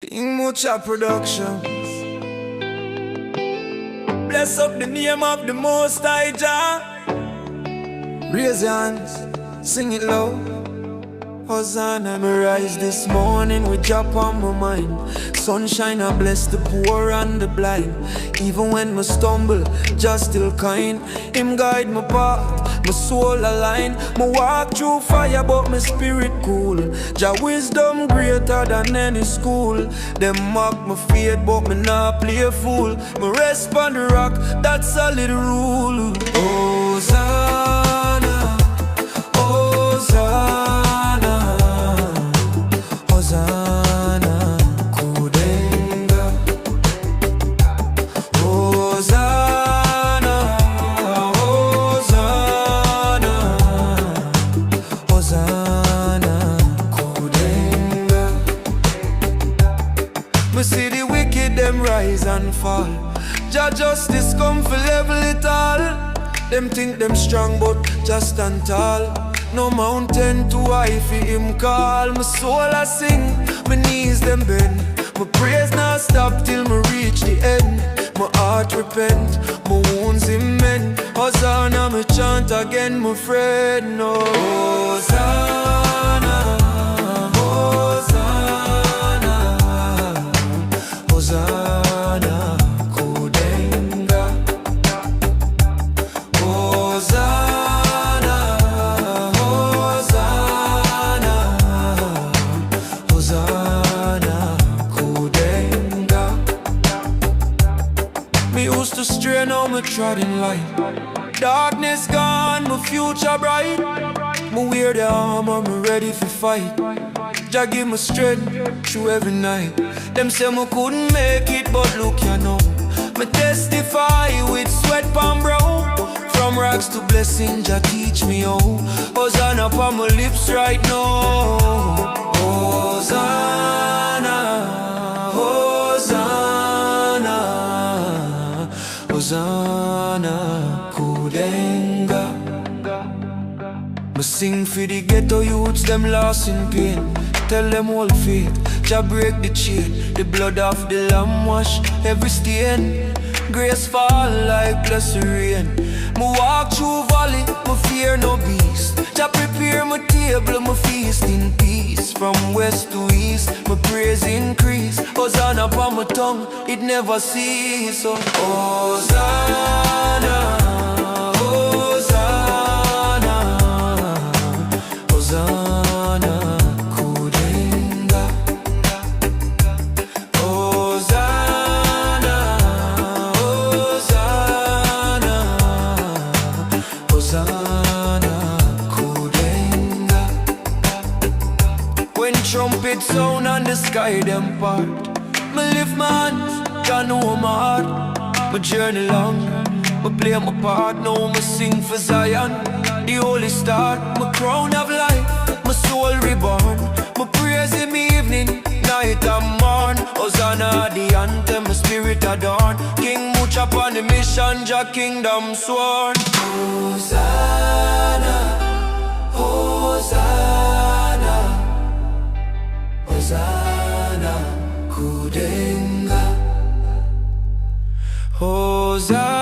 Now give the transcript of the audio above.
Muchah Production. Bless up the name of the Most High Jah. Raise your hands, sing it loud. Hosanna, me rise this morning with drop on my mind. Sunshine, I bless the poor and the blind. Even when me stumble, just still kind. Him guide my path, my soul align. Me walk through fire, but my spirit cool. Jah wisdom greater than any school. Them mock my faith, but me not play a fool. Me rest on the rock, that's solid rule. Hosanna, Hosanna, Hosanna, Kudenga. Hosanna, Hosanna, Hosanna, Kudenga. Me see the wicked them rise and fall. Jah justice come for level it all. Them think them strong but just stand tall. No mountain too high for him call. My soul I sing, my knees them bend. My praise not stop till me reach the end. My heart repent, my wounds him mend. Hosanna me chant again, my friend. No. Hosanna, Hosanna, Hosanna, Kudenga. Hosanna, Hosanna, Kudenga. Me used to stray, now me treading light. Darkness gone, my future bright. Me wear the armor, me ready for fight. Jah give me strength through every night. Them say me couldn't make it, but look you know. Me testify with sweat palm brow. From rags to blessing, Jah teach me how. Hosanna upon my lips right now. Hosanna, Hosanna, Hosanna, Kudenga. Me sing for the ghetto youths, them lost in pain. Tell them hold faith, Jah break the chain. The blood of the lamb wash every stain. Grace fall like blessed rain. Me walk through valley, me fear no beast. Jah prepare my table, my feast in peace. From west to east, my praise increase. Hosanna upon my tongue, it never cease. So Hosanna, Hosanna, Hosanna, Kudenga. Hosanna, Hosanna, Hosanna, Kudenga. When trumpets sound and the sky them part, me lift my hands, Jah know my heart. My journey long, me play my part. Now me sing for Zion, the holy star. My crown of life, my soul reborn. My praise him evening, night and morn. Hosanna the anthem, my spirit adorn. King Muchah upon the mission, Jah kingdom sworn. Hosanna, Hosanna, Hosanna, Kudenga. Hosanna.